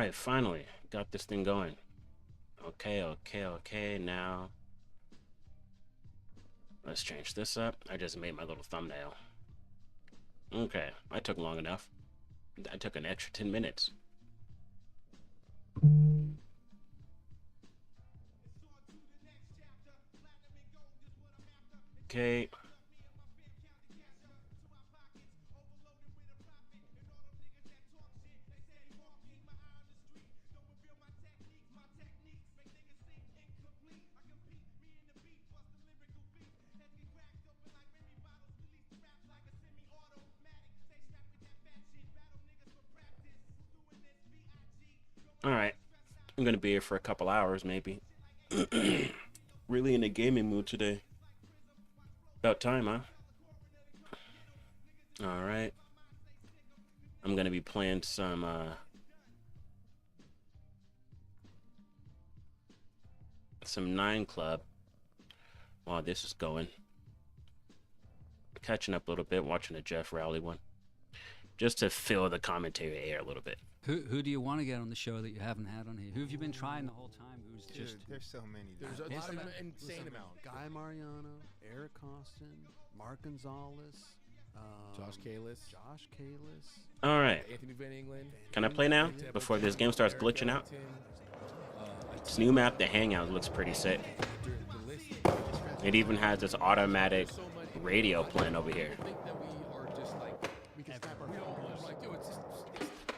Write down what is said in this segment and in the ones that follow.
right, finally got this thing going. Okay. Now let's change this up. I just made my little thumbnail. Okay, I took long enough. I took an extra 10 minutes. Okay. All right. I'm gonna be here for a couple hours, maybe. Really in a gaming mood today. About time, huh? All right. I'm gonna be playing some Nine Club while this is going. Catching up a little bit, watching the Jeff Rowley one, just to fill the commentary air a little bit. Who do you want to get on the show that you haven't had on here? Who have you been trying the whole time? Who's Dude, just there's so many. There's dude. a It's lot of an insane amount. Guy Mariano, Eric Costin, Mark Gonzalez, Josh Kalis, All right. Anthony Van England. Can I play now before this game starts glitching out? This new map, the Hangout, looks pretty sick. It even has this automatic radio playing over here. I think that we are just like we can snap our we don't fingers. like dude.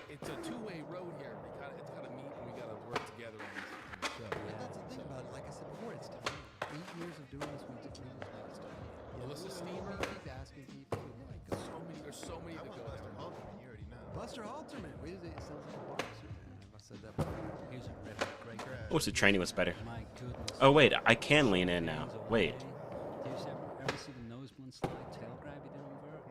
It's a two-way road here. It's gotta meet and we gotta work together on this show. That's the thing about it. Like I said before, it's time. 8 years of doing this, we just make this time. Melissa Steamer. Keep asking people. There's so many to go there. You already know. Buster Halterman. Wait, it sounds like a boxer. I said that before. he's a great guy. I wish the training was better. My goodness. Oh wait, I can lean in now. Wait. Do you ever see the nose blunt slide tail grab he did on Vert?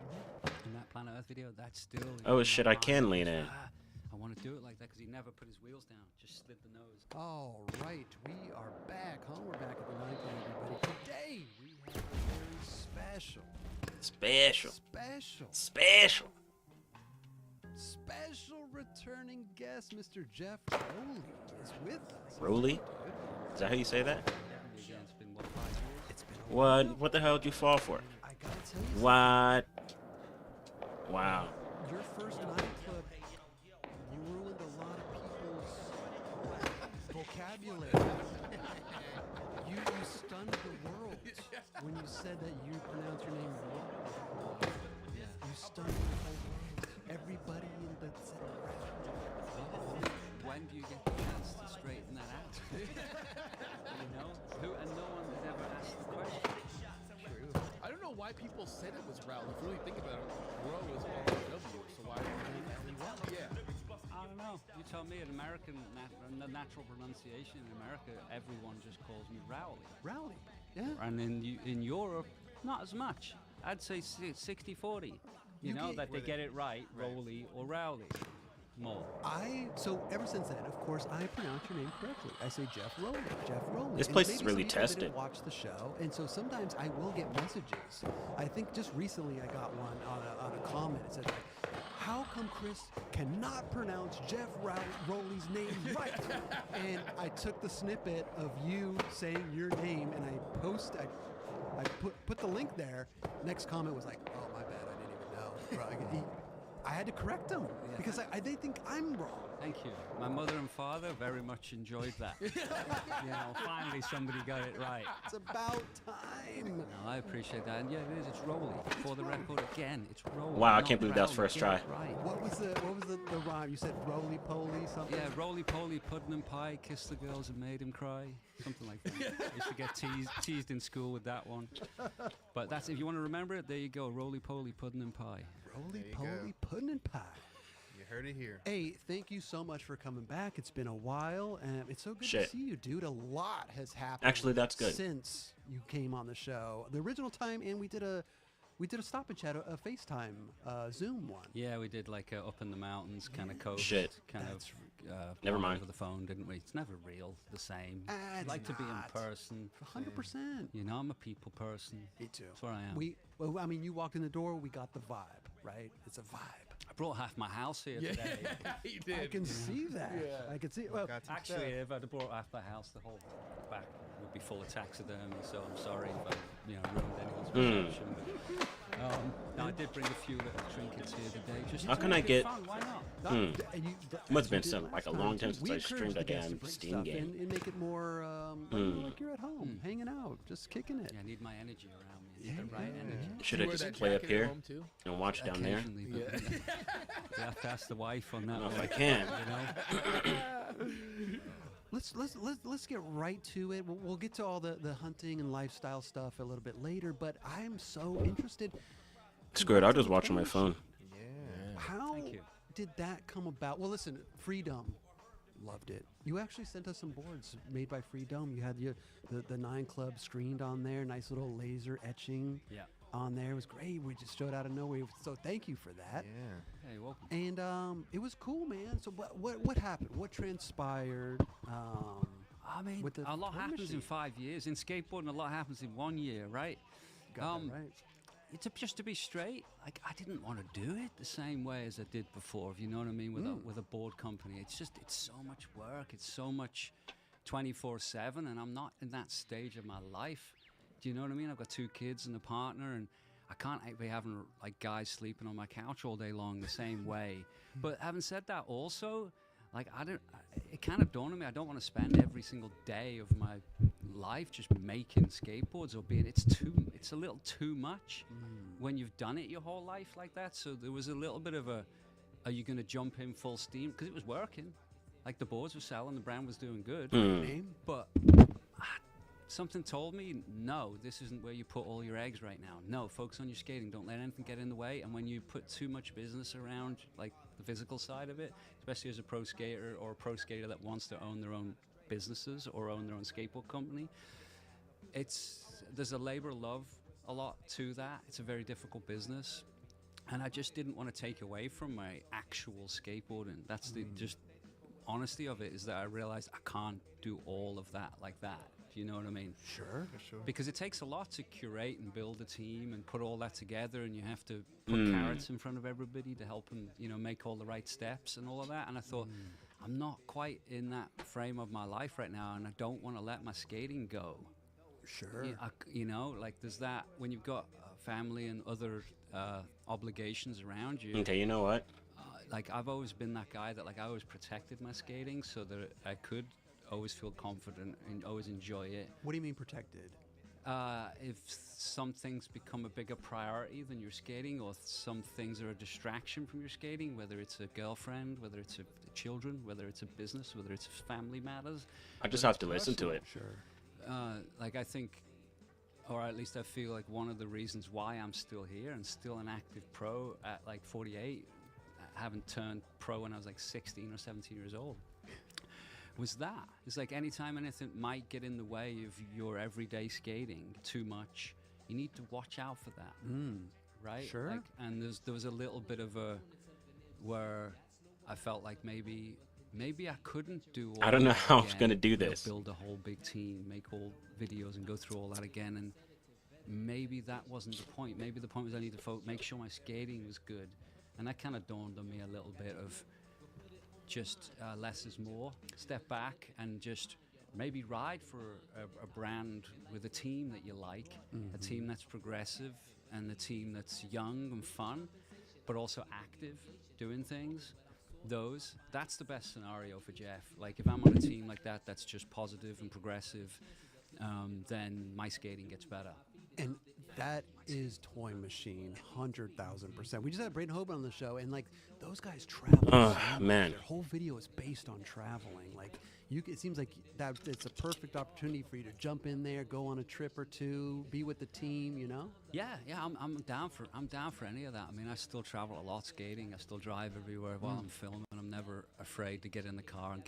In that Planet Earth video? That's still. Oh shit, I can lean in. I want to do it like that because he never put his wheels down. Just slid the nose. All right, we are back. We're back at the Ninth Club, everybody. Today we have a very special returning guest. Mr. Jeff Rowley is with us. Rowley? Is that how you say that? Again, it's been what, 5 years? It's been a What? What the hell did you fall for? I gotta tell you, What? Wow. your first nightclub, you ruined a lot of people's vocabulary. You stunned the world when you said that you pronounce your name wrong. You stunned the whole world. Everybody in the When do you get the chance to straighten that out? You know? And no one has ever asked the question. I don't know why people said it was Rowley. If you really think about it, Row is R-O-W, so why would you? Yeah. I don't know. You tell me an American, the natural pronunciation in America, everyone just calls me Rowley. Rowley, yeah. And in Europe, not as much. I'd say 60-40. You know, that they get it right, Rowley or Rowley. More. So ever since then, of course, I pronounce your name correctly. I say Jeff Rowley. Jeff Rowley. This And place maybe is some really people tested. Didn't watch the show, and so sometimes I will get messages. I think just recently I got one on a comment. It said, like, "How come Chris cannot pronounce Jeff Rowley's name right?" And I took the snippet of you saying your name and I put the link there. Next comment was like, "Oh my bad, I didn't even know." Right. I had to correct him because they think I'm wrong. Thank you. My mother and father very much enjoyed that. You know, finally somebody got it right. It's about time. No, I appreciate that. And yeah, it is. It's Rowley. For the record, again, it's Rowley. Wow, I not can't believe that was Rowley. first Get try. it Right. What was the rhyme? You said roly poly something? Yeah, roly poly, pudding and pie, kissed the girls and made him cry. Something like that. I used to get teased in school with that one. But that's, if you want to remember it, there you go. Roly poly, pudding and pie. Roly There you poly, pudding and pie. You heard it here. Hey, thank you so much for coming back. It's been a while, and it's so good to Shit. see you, dude. A lot has happened. Actually, that's good. Since you came on the show, the original time, and we did a stop and chat, a FaceTime Zoom one. Yeah, we did like a up in the mountains kind of coast. Shit. Kind That's of. Never mind. Over the phone, didn't we? It's never real, the same. It's like to be in not. person. 100%. You know, I'm a people person. Me too. That's what I am. Well, I mean, you walked in the door, we got the vibe, right? It's a vibe. brought half my house here Yeah, today. you did. I can see that. Yeah. I can see. Well, Actually, if I'd have brought half my house, the whole back would be full of taxidermy. So I'm sorry if I, ruined anyone's perception. But, no, I did bring a few little trinkets here today. Just How to can make I it get- fun. Why not? and Must have as been we did some- last like a time, long time too, since we I streamed encourage a the guests to damn bring Steam stuff game. and make it more like you're at home, hanging out, just kicking it. Yeah, I need my energy around me. I need the right energy. Should You I wear just that play up jacket at here home, too? and watch down there? Occasionally, but you have to ask the wife on that I don't know one. if I can. Let's get right to it. We'll get to all the hunting and lifestyle stuff a little bit later, but I'm so interested. Screw it, I'll just watch on my phone. How Thank you. did that come about? Well, listen, Freedom, loved it. You actually sent us some boards made by Freedom. You had the 9 Club screened on there, nice little laser etching Yeah. on there. It was great. We just showed out of nowhere. So thank you for that. Hey, welcome. And it was cool, man. So what happened? What transpired? I mean, with the a lot toy happens machine? in 5 years. In skateboarding, a lot happens in 1 year, right? Got that right. It's just to be straight. Like, I didn't want to do it the same way as I did before. If you know what I mean, with a board company, it's so much work. It's so much 24/7, and I'm not in that stage of my life. Do you know what I mean? I've got 2 kids and a partner, and I can't be having like guys sleeping on my couch all day long the same way. But having said that, also, like it kind of dawned on me, I don't want to spend every single day of my life just making skateboards or being. It's a little too much when you've done it your whole life like that. So there was a little bit of are you going to jump in full steam? Because it was working. Like the boards were selling, the brand was doing good. Name? But something told me, no, this isn't where you put all your eggs right now. No, focus on your skating. Don't let anything get in the way. And when you put too much business around, like the physical side of it, especially as a pro skater or a pro skater that wants to own their own businesses or own their own skateboard company, there's a labor of love a lot to that. It's a very difficult business. And I just didn't want to take away from my actual skateboarding. That's the just honesty of it, is that I realized I can't do all of that like that. Do you know what I mean? Sure. Because it takes a lot to curate and build a team and put all that together, and you have to put carrots in front of everybody to help them, make all the right steps and all of that. And I thought, I'm not quite in that frame of my life right now, and I don't want to let my skating go. Sure. Like there's that when you've got a family and other obligations around you. Okay, you know what? Like I've always been that guy that I always protected my skating so that I could always feel confident and always enjoy it. What do you mean protected? If some things become a bigger priority than your skating, or some things are a distraction from your skating, whether it's a girlfriend, whether it's children, whether it's a business, whether it's family matters. I just have to listen to it. Sure. I think, or at least I feel like one of the reasons why I'm still here and still an active pro at 48, I haven't turned pro when I was 16 or 17 years old, was that. It's like anytime anything might get in the way of your everyday skating too much, you need to watch out for that. Right? Sure. And there was a little bit of where I felt like maybe I couldn't do all I don't know that how I was again, gonna do this. build a whole big team, make all videos and go through all that again, and maybe that wasn't the point. Maybe the point was I need to make sure my skating was good. And that kind of dawned on me a little bit of just less is more. Step back and just maybe ride for a brand with a team that you like, a team that's progressive and a team that's young and fun, but also active, doing things. That's the best scenario for Jeff. Like if I'm on a team like that that's just positive and progressive, then my skating gets better. And that is Toy Machine, 100,000%. We just had Braden Hoban on the show, and those guys travel. so much. Man. Their whole video is based on traveling. It seems like that it's a perfect opportunity for you to jump in there, go on a trip or two, be with the team. Yeah, I'm down for any of that. I mean, I still travel a lot skating. I still drive everywhere while I'm filming. I'm never afraid to get in the car and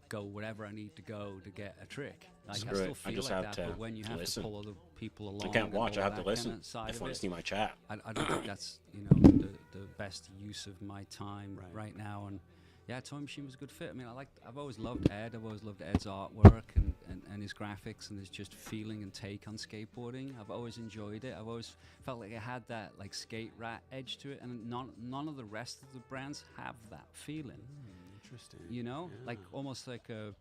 go wherever I need to go to get a trick. Like, I Screw still it. I feel just like have that, to but when you have listen. to pull other people along, I can't and watch, all I have to that listen. kinda side If of I want it, to see my chat. I don't think that's the best use of my time right now. And Yeah, Toy Machine was a good fit. I mean, I've always loved Ed. I've always loved Ed's artwork and his graphics and his just feeling and take on skateboarding. I've always enjoyed it. I've always felt like it had that like skate rat edge to it, and none of the rest of the brands have that feeling. Interesting. You know, Yeah. like almost like a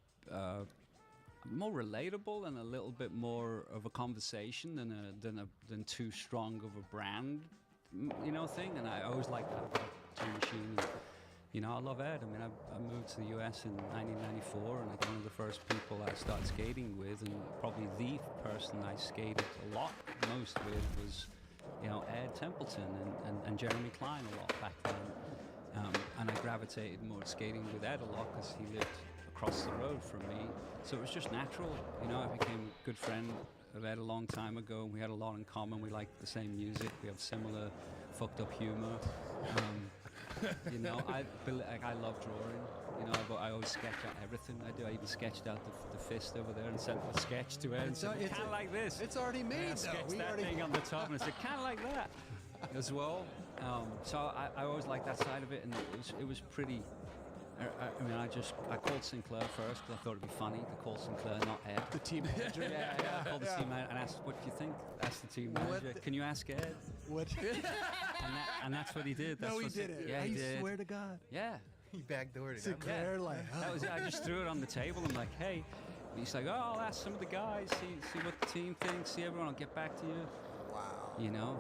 more relatable and a little bit more of a conversation than too strong of a brand, you know, thing. And I always liked that about Toy Machine. And, you know, I love Ed. I mean, I moved to the US in 1994, and like one of the first people I started skating with, and probably the person I skated a lot most with was, you know, Ed Templeton and Jeremy Klein a lot back then. And I gravitated more to skating with Ed a lot because he lived across the road from me. So it was just natural. You know, I became a good friend of Ed a long time ago, and we had a lot in common. We liked the same music. We have similar fucked up humor. You know, I love drawing. You know, I always sketch out everything I do. I even sketched out the fist over there and sent the sketch to Ed and said, kind of like this. It's already made, I though. sketched We that already thing on the top and I said, kind of like that as well. So I always liked that side of it, and it was pretty. I mean, I called Sinclair first because I thought it'd be funny to call Sinclair, not Ed. the team manager. Yeah, I called the team manager and asked, "What do you think?" Asked the team What manager, the- "Can you ask Ed?" What? And that's what he did. That's No, he what did it. Yeah, I he did. swear to God. Yeah. He backdoored it. Sinclair, like, That was it. I just threw it on the table. I'm like, hey. He's like, oh, I'll ask some of the guys, see what the team thinks, see everyone, I'll get back to you. wow. You know?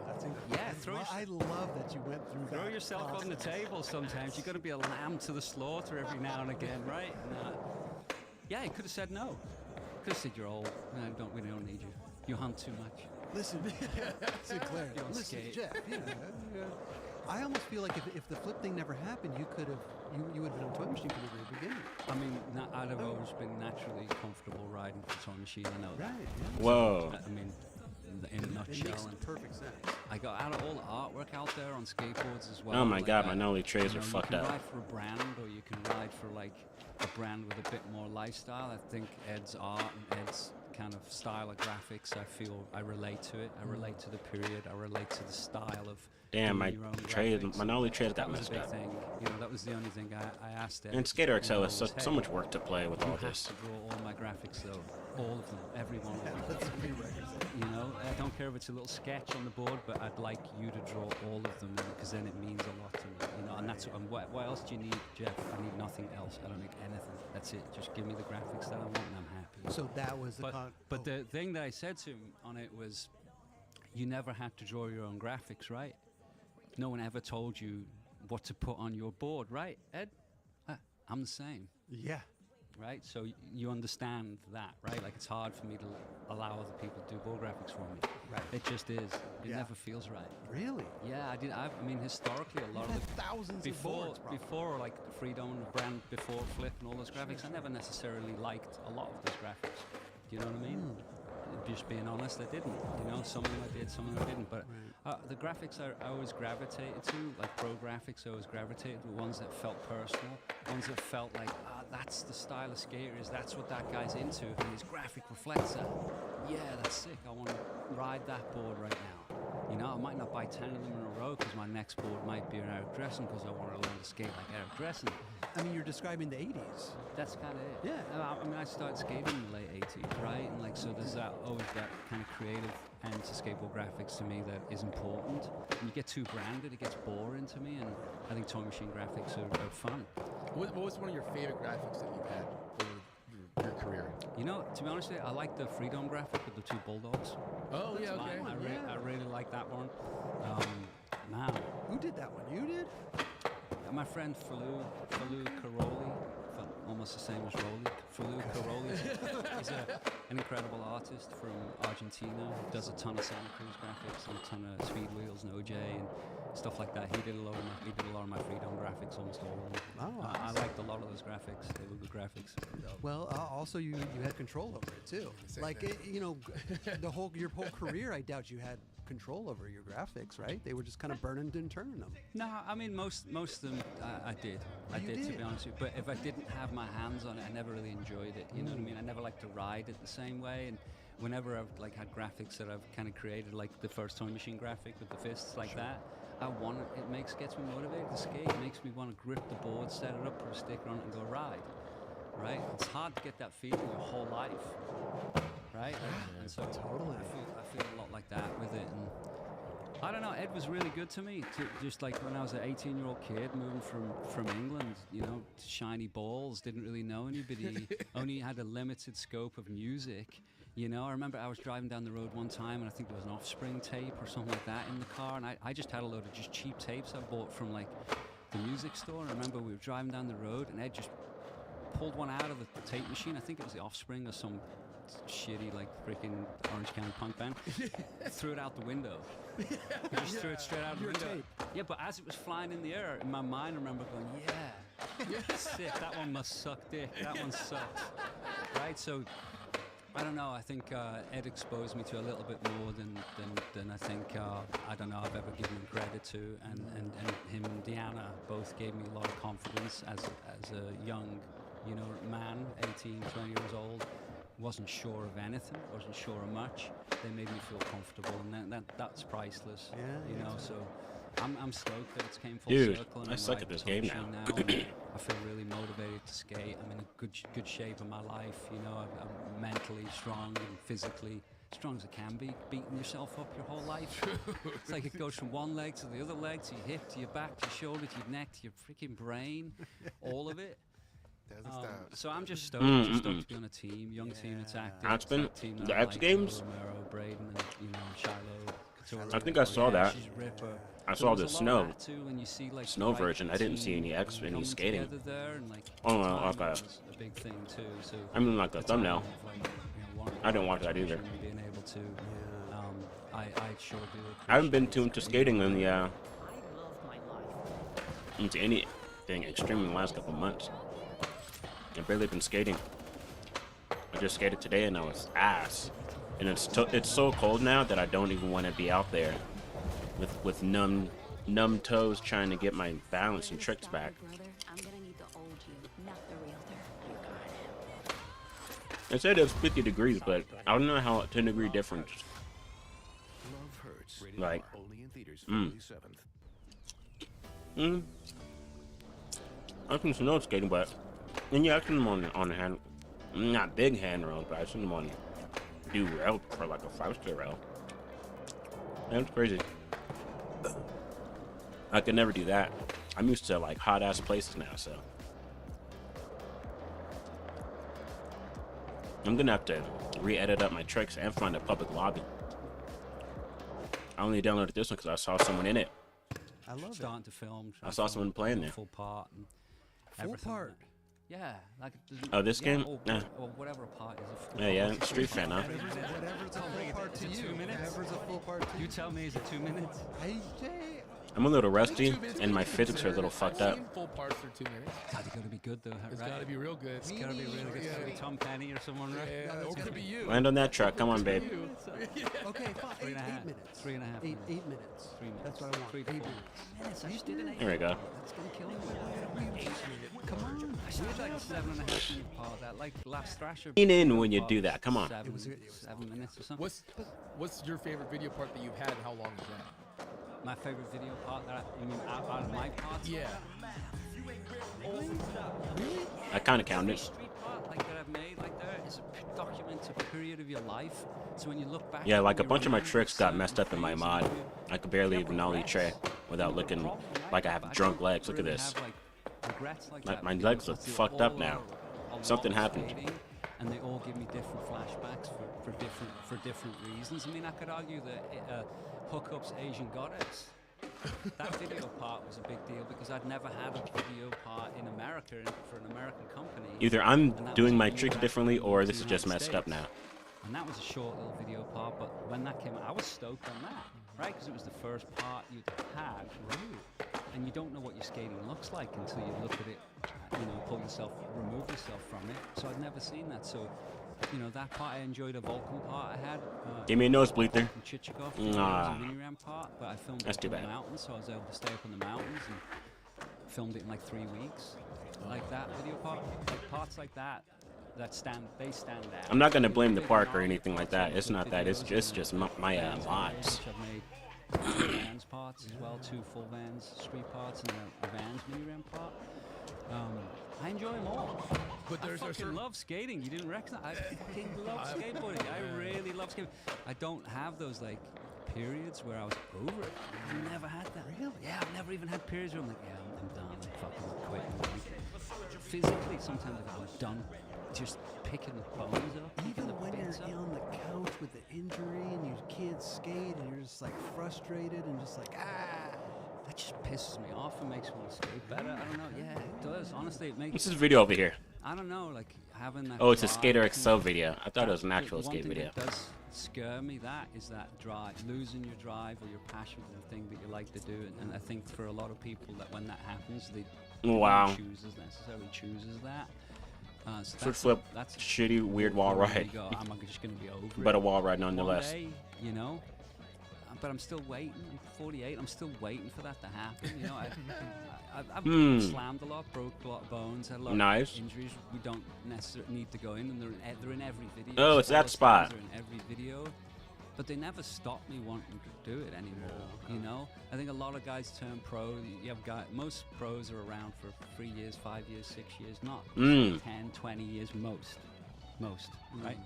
Yeah, I love that you went through that. throw yourself on the table sometimes. You've got to be a lamb to the slaughter every now and again, right? And, yeah, he could have said no. Could have said, you're old. No, we don't need you. You hunt too much. Listen, Sinclair, You don't listen, skate. Jeff. I almost feel like if the flip thing never happened, you would have been on Toy Machine from the very beginning. I mean, I'd have always been naturally comfortable riding the Toy Machine. I know that. Right. Yeah. Whoa. I mean, in a It nutshell. makes And perfect sense. I got out of all the artwork out there on skateboards as well. Oh my like God, that. my Nolly trays You are know, fucked you can up. ride for a brand, or you can ride for like a brand with a bit more lifestyle. I think Ed's art and Ed's kind of style of graphics, I feel I relate to it. I relate to the period. I relate to the style of Damn, doing my your own trays, graphics. my Nolly trays That got was a messed big up. thing. You know, that was the only thing I asked Ed. And Skater you XL know, is so, was, so hey, much work to play with you all have this. to draw all my graphics though, all of them, every one of them. That's a prerequisite. You know, I don't care if it's a little sketch on the board, but I'd like you to draw all of them because then it means a lot to me. You know, and that's what else do you need, Jeff? I need nothing else. I don't need anything. That's it. Just give me the graphics that I want, and I'm happy. So that was the But the thing that I said to him on it was, you never had to draw your own graphics, right? No one ever told you what to put on your board, right, Ed? I'm the same. yeah. Right, so you understand that, right? Like it's hard for me to allow other people to do board graphics for me. Right. It just is. It Yeah. never feels right. Really? Yeah, I mean, historically, a lot You've of had thousands of boards, probably. before like Freedom brand, before Flip and all those graphics, I never necessarily liked a lot of those graphics. Do you know what I mean? Just being honest, I didn't. You know, some of them I did, some of them I didn't. But the graphics I always gravitated to, like pro graphics, I always gravitated to ones that felt personal, ones that felt like, that's the style of skaters, that's what that guy's into, and his graphic reflects that. Yeah, that's sick. I want to ride that board right now. You know, I might not buy 10 of them in a row because my next board might be an Eric Dressen because I want to learn to skate like Eric Dressen. I mean, you're describing the 80s. That's kind of it. Yeah. And I mean, I started skating in the late 80s, right? And like, so there's that always that kind of creative end to skateboard graphics to me that is important. When you get too branded, it gets boring to me, and I think Toy Machine graphics are fun. What was one of your favorite graphics that you've had over your career? You know, to be honest with you, I like the Freedom graphic with the two bulldogs. Oh, yeah, That's okay. mine. Yeah. I really like that one. Man, Who did that one? You did? my friend Falu Caroli, almost the same as Rolly. Falu Caroli is an incredible artist from Argentina. He does a ton of Santa Cruz graphics and a ton of Speed Wheels and OJ and stuff like that. He did a lot of my Freedom graphics, almost all of them. Oh, I liked a lot of those graphics. They were good graphics. Well, also you had control over it too. Same Like thing. you know, your whole career, I doubt you had control over your graphics, right? They were just kind of burning and turning them. No, I mean most of them I did. I You did, to did? be honest with you. But if I didn't have my hands on it, I never really enjoyed it. You know what I mean? I never liked to ride it the same way. And whenever I've like had graphics that I've kind of created, like the first Toy Machine graphic with the fists like that, gets me motivated to skate. It makes me want to grip the board, set it up, put a sticker on it, and go ride. Right? It's hard to get that feeling your whole life. Right? And so Totally. I feel a lot like that with it. And I don't know, Ed was really good to me. Just like when I was an 18-year-old kid moving from England, you know, to shiny balls, didn't really know anybody, only had a limited scope of music. You know, I remember I was driving down the road one time and I think there was an Offspring tape or something like that in the car, and I just had a load of just cheap tapes I bought from like the music store. And I remember we were driving down the road and Ed just pulled one out of the tape machine. I think it was the Offspring or some shitty like freaking Orange County punk band. Threw it out the window. He just threw it straight out the window. tape. Yeah, but as it was flying in the air, in my mind I remember going, yeah, sick, that one must suck dick, that one sucks. Right, so I don't know, I think Ed exposed me to a little bit more than I think, I don't know, I've ever given him credit to, and him and Deanna both gave me a lot of confidence as a young, you know, man, 18, 20 years old. Wasn't sure of anything, wasn't sure of much. They made me feel comfortable, and that's priceless. Yeah, you know. yeah. So I'm stoked that it's came full Dude, circle. And I I'm suck like at this game touching now. I feel really motivated to skate. I'm in a good shape of my life. You know, I'm mentally strong and physically strong as I can be. Beating yourself up your whole life. It's like it goes from one leg to the other leg, to your hip, to your back, to your shoulder, to your neck, to your freaking brain, all of it. So I'm just stoked, to be on a team, young team attack. That's been team the X Games. Romero, Braden, and you know, Shiloh, Couture. I think I saw that. She's Ripper. I So saw there's the a lot of snow. that too, when you see, like, Snow the right version. I didn't see team any coming skating. together there, and, like, Oh, no, timing okay. was a big thing too. So I mean, like the thumbnail. timing of, like, you know, one I didn't watch that either. and being able to, I sure do. I haven't been appreciate tuned to it. skating in the I love my life. into anything extreme in the last couple months. I've barely been skating. I just skated today and I was ass. And it's so cold now that I don't even want to be out there with numb toes trying to get my balance and tricks back. Brother, I'm gonna need the old you, not the realtor. You got it. They said it was 50 degrees, but I don't know how a 10-degree difference. Love Hurts. Like, Only in theaters February 7th. I've seen snow skating, but and yeah, I've seen them on hand, not big handrails, but I've seen them on do rail for like a 5-star rail. That's crazy. I could never do that. I'm used to like hot ass places now, so I'm gonna have to re-edit up my tricks and find a public lobby. I only downloaded this one because I saw someone in it. I love it. Starting to film. I saw someone playing there. Full part. And Full everything. part. Yeah, like Oh, this game? Or, Nah. or whatever a part is. A full Yeah, part. Street fan, huh? Whatever's a full part to Is it you. 2 minutes? Whatever's a full part to You tell me, is it 2 minutes? Hey, Jay. I'm a little rusty, 2 minutes and my can be physics are a little considered. fucked I've up. seen full parts for 2 minutes. It's gotta be good though, It's right? gotta be real good. It's gotta be really good. It's gotta be Tom Penny or someone, right? Yeah, or could be you. Land on that truck. Come on, babe. You. Okay, fine. Three and a half. 8 minutes. 3.5 Eight minutes. minutes. 3 minutes. That's what I want. 3 to 8 4 minutes. minutes. I just did an 8. There we go. That's gonna kill me. Come on. I should like a 7.5 minute part. That like last Thrasher. Lean in when you do that. Come on. 7 minutes or something. What's your favorite video part that you've had, and how long is that? My favorite video part that you mean out of my parts? Yeah. I kind of Every counted. street part like that I've made like there is documents a period of your life. So when you look back, Yeah, and like a you bunch of my remember tricks got certain messed up in my things mod. and you- I could barely you even have ollie regrets. tray without The looking problem, right, like I but have I drunk don't legs. Look at really this. have, like, regrets like My- that my because legs I look do fucked up now. a lot Something of happened. skating, and they all give me different flashbacks for different reasons. I mean, I could argue that Hookup's Asian Goddess. That video part was a big deal because I'd never had a video part in America for an American company. Either I'm And that doing was my a new tricks rap differently, movie or to this the is just United messed up States. now. And that was a short little video part, but when that came out, I was stoked on that, right? Because it was the first part you'd had, and you don't know what your skating looks like until you look at it, you know, remove yourself from it. So I'd never seen that. So, you know, that part I enjoyed. A Vulcan part I had. Give me a nosebleed there. Vulcan Chichikov. Nah. It was a mini ramp part, but I filmed That's it too up in bad. the mountains, so I was able to stay up in the mountains and filmed it in like 3 weeks. Like that video part, like parts like that. They stand out. I'm not gonna blame the Big park or gnarly anything like parts that. It's with not that. It's videos just and my bands mods. which I've made. two Vans parts as well, 2 full Vans street parts, and a Vans mini ramp part. I enjoy them all. But there's I a fucking certain love skating. You didn't recognize? I fucking love skateboarding. I really love skating. I don't have those like periods where I was over it. I've never had that. Really? Yeah, I've never even had periods where I'm like, yeah, I'm done. I'm fucking quitting. Like, physically, sometimes I'm done. Just picking the bones up. Even picking the when bits you're up. on the couch with the injury and you can't skate and you're just like frustrated and just like That just pisses me off and makes me want to skate better. I don't know. Yeah, it does. Honestly, it makes. What's this video over here? I don't know, like having that. Oh, it's a drive Skater and- XL video. I thought it was an The actual one skate thing video. That does scare me. That is that drive, losing your drive or your passion for the thing that you like to do. And I think for a lot of people, that when that happens, they Wow. don't necessarily chooses that. So Foot flip, that's shitty, weird wall where you ride. go, I'm just going to be over But it. a wall ride One nonetheless. day, you know. But I'm still waiting. I'm 48. I'm still waiting for that to happen. You know, I've slammed a lot, broke a lot of bones, had a lot Nice. of injuries. We don't necessarily need to go in, and they're in every video. Oh, it's that Those spot. things are in every video, but they never stop me wanting to do it anymore. You know, I think a lot of guys turn pro. You have most pros are around for 3 years, 5 years, 6 years, not 10, 20 years most, right?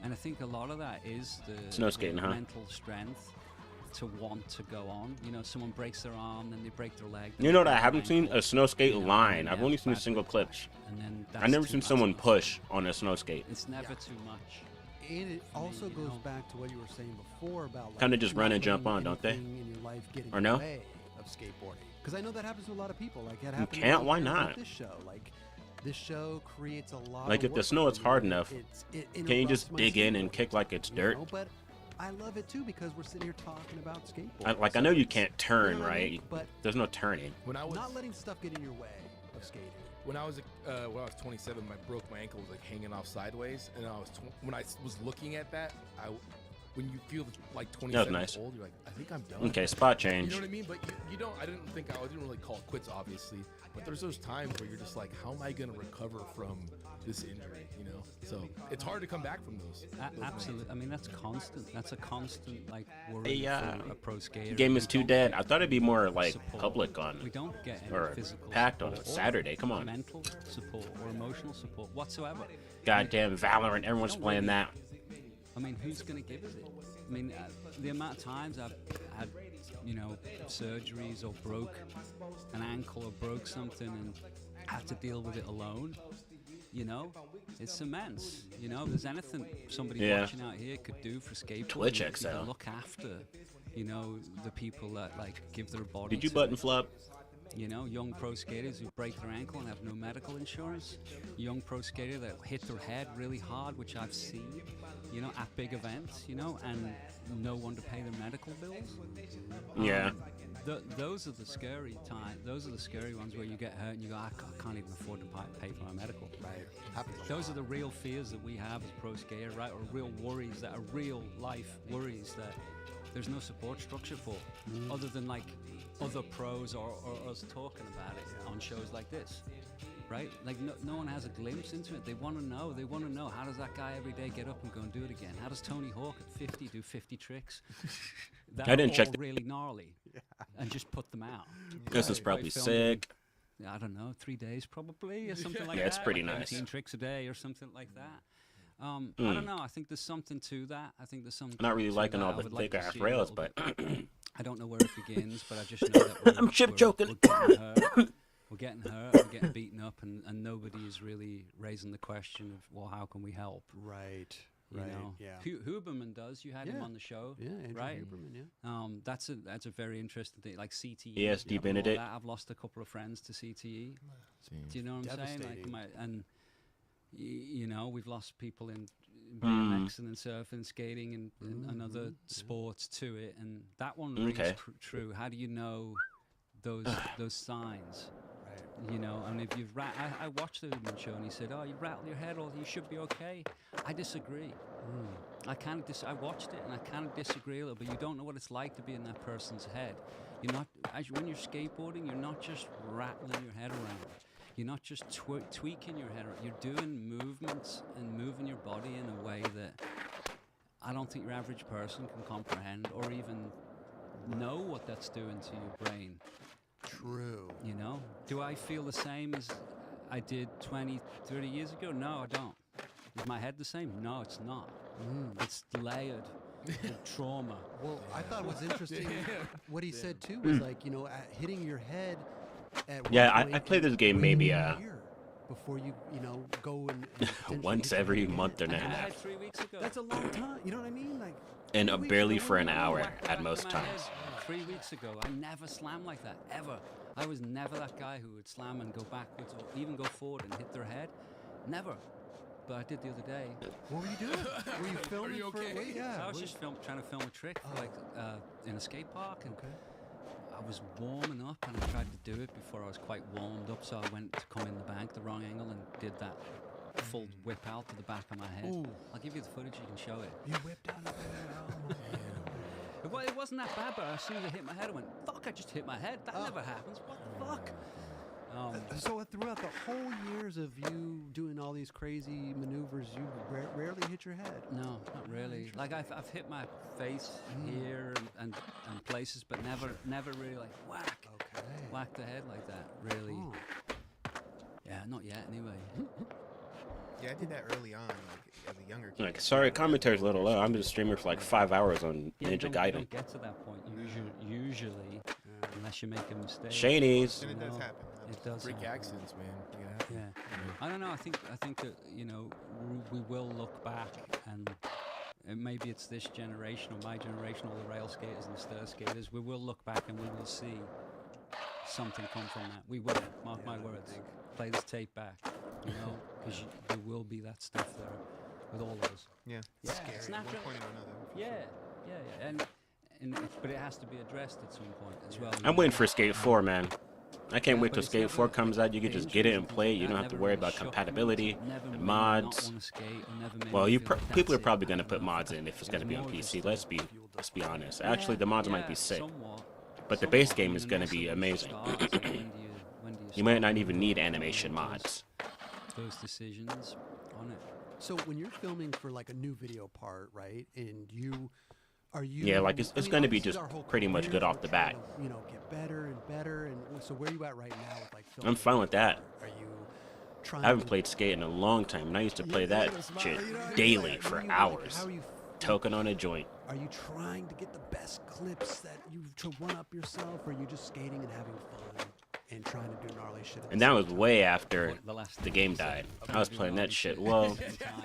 And I think a lot of that is the Snow skating, the huh? mental strength to want to go on. You know, someone breaks their arm, then they break their leg. then You they know what? break I their haven't seen ankle, a snow skate you know, line. and I've they only have seen bad single breaks. clips. And then I've never that's seen too someone much. push on a snow skate. It's never too much. and it also you goes know. back to what you were saying before about like, Kinda just run not and jump letting on, don't they? anything in your life get in Or the no? way of skateboarding. Because I know that happens to a lot of people. Like that happens. to can't? me Why with not? This show, like this show creates a lot. Like, of if the work snow for is me. hard enough, it Can you interrupts just my dig in and skateboarding, kick like it's you dirt? know? But I love it too because we're sitting here talking about skateboarding. I So know you it's- can't turn, you know what I mean? right? But There's no turning. when I was not letting stuff get in your way of skating. when I was 27, I broke my ankle was like hanging off sideways, and when I was looking at that, when you feel like 27 nice. old, you're like, I think I'm done. Okay, spot You change. know what I mean? But you don't. I didn't really call it quits, obviously. But there's those times where you're just like, how am I gonna recover from this injury? You know. So it's hard to come back from those. Absolutely. I mean, that's constant. That's a constant like worry Hey, for a pro skater. Game We is too don't dead. get I thought it'd be more like support. public We on. don't get any or physical packed on a support or Saturday, come on. mental support or emotional support whatsoever. Goddamn Valorant, everyone's Don't playing worry. that. I mean, who's going to give us it? I mean, the amount of times I've had, you know, surgeries or broke an ankle or broke something and have to deal with it alone, you know, it's immense. You know, if there's anything somebody Yeah. watching out here could do for skateboarding, Twitch it'd be to XL. look after, you know, the people that like give their body. Did you to button it. flop? You know, young pro skaters who break their ankle and have no medical insurance. Young pro skater that hit their head really hard, which I've seen, you know, at big events, you know, and no one to pay their medical bills. Yeah. Those are the scary times. Those are the scary ones where you get hurt and you go, I can't even afford to pay for my medical. Right. Happens a Those are the real fears that we have as pro skater, right? Or real worries that are real life worries that there's no support structure for, other than like other pros or us talking about it on shows like this, right? Like no one has a glimpse into it. They want to know. They want to know, how does that guy every day get up and go and do it again? How does Tony Hawk at 50 do 50 tricks? That I didn't are check all the- really gnarly, and just put them out. This is Right. probably Film them. sick. I don't know, 3 days probably, or something like Yeah, that. it's pretty like nice. 18 tricks a day or something like that. I Mm. don't know. I think there's something to that. I think there's something. I'm not really to liking that. all I the would like thick to ass see a rails, little but bit. I don't know where it begins, but I just know that we're, I'm chip we're, joking. We're getting hurt. We're getting hurt. We're getting beaten up, and nobody is really raising the question of, well, how can we help? Right. You know, Yeah. Huberman does. You had him Yeah. on the show. Yeah. Andrew right. Huberman, yeah. That's a very interesting thing. Like CTE. ESD and all Benedict. that. I've lost a couple of friends to CTE. Do you know what I'm saying? Like Devastating. you know, we've lost people in Hmm. BMX and in surfing, and skating, and other sports to it, and that one rings Okay. true. How do you know those signs? Right. You know, and if you've I watched the Huberman show, and he said, "Oh, you rattle your head, or you should be okay." I disagree. I kind of I watched it, and I kind of disagree a little. But you don't know what it's like to be in that person's head. You're not when you're skateboarding. You're not just rattling your head around. You're not just tweaking your head around. You're doing movements and moving your body in a way that I don't think your average person can comprehend or even know what that's doing to your brain. True. You know, do I feel the same as I did 20, 30 years ago? No, I don't. Is my head the same? No, it's not. It's layered with trauma. Well, I thought it was interesting what he said too was like, you know, hitting your head at one Yeah, point I play and this game waiting maybe a year before you know go and potentially once hit your every head again. month and a I had half, 3 weeks ago. That's a long time. You know what I mean? Like, and 3 weeks barely ago, for an what hour Whacked the at back most of my head times. 3 weeks ago. I never slammed like that, ever. I was never that guy who would slam and go backwards or even go forward and hit their head. Never. But I did the other day. What were you doing? Were you filming you okay? for? Wait, yeah. I was were just trying to film a trick, like in a skate park, and I was warming up, and I tried to do it before I was quite warmed up. So I went to come in the bank the wrong angle and did that full whip out to the back of my head. Ooh. I'll give you the footage; you can show it. You whipped down the It wasn't that bad, but as soon as I hit my head, I went, "Fuck! I just hit my head. That never happens. What the fuck?" So throughout the whole years of you doing all these crazy maneuvers, you rarely hit your head. No, not really. Like I've hit my face here and places, but never really like whack the head like that. Really. Oh. Yeah, not yet. Anyway. Yeah, I did that early on, like as a younger kid. Like, sorry, commentary's a little low. I'm just a streamer for like 5 hours on Yeah, you Ninja don't Gaiden. get to that point usually, unless you make a mistake. Shanies. And it does No. happen. It does. Freak happen. accidents, man. It happens. Yeah. I don't know. I think that we will look back and maybe it's this generation or my generation, all the rail skaters and the stir skaters. We will look back and we will see something come from that. We will. Mark my words. Play this tape back. You know, because there will be that stuff there with all of us. Yeah. Yeah, Scary it's at one natural. point or another. for Yeah, sure. yeah. But it has to be addressed at some point as well. I'm waiting for Skate 4, man. I can't Yeah, wait but till it's Skate never 4 comes out. You can just get it and dangerous play it. like You don't that, have to never worry really about shook me, compatibility never made and me mods. not wanna skate, or never made Well, me you feel like people are that's probably it, going to I put don't know. mods in if it's going to be on more PC. just Let's be honest. Actually, the mods might be sick, somewhat, but the base somewhat, game I is mean, going to also be when you amazing. start, it's like, when do you You might start not making even need those- animation mods. those decisions on it. So when you're filming for like a new video part, right? And are you? Yeah, like, it's gonna be obviously just our whole pretty much careers, good off we're the trying bat. to, get better and better. And so where are you at right now with like filming? I'm fine with that. Are you trying? I haven't to- played Skate in a long time, and I used to play Look that at him smile, shit you know what I mean? daily Like, for what do you- hours, How are you? toking on a joint. Are you trying to get the best clips that you to one up yourself, or are you just skating and having fun and trying to do gnarly shit? at And the that same was time? way after The last the game episode died. of I was Gnarly playing that shit, Shit. well, Sometime.